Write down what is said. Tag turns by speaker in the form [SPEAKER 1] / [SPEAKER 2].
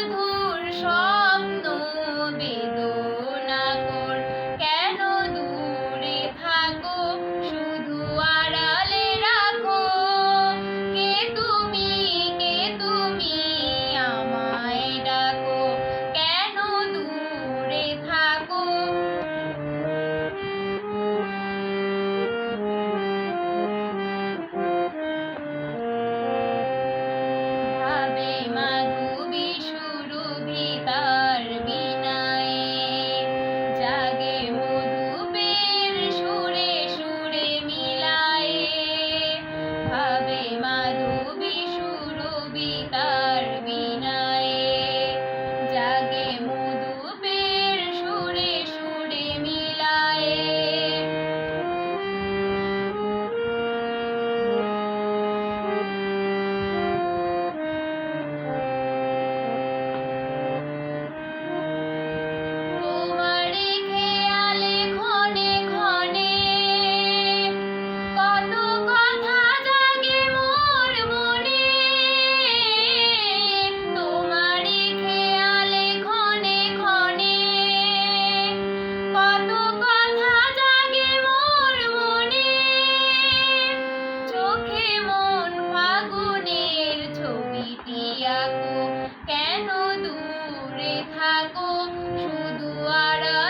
[SPEAKER 1] মধুর স্বপ্ন বেদনাকর, কেন দূরে থাকো শুধু আড়ালে রাখো। কে তুমি আমায় ডাকো, কেন দূরে থাকো। ভাবে মাধবী সুরভি তার বিনায়ে, জাগে মধুপের সুরে সুরে মিলায়ে। ভাবে মাধবী সুরভি তার বিনায়ে, জাগে মধুপের সুরে সুরে মিলায়ে। তোমারই খেয়ালে ক্ষণে ক্ষণে কত কথা জাগে মোর মনে। তোমারই খেয়ালে ক্ষণে ক্ষণে কত কথা জাগে মোর মনে। চোখে মন ফাগুনের ছবিটি আঁকো, কেন দূরে থাকো শুধু আড়ালে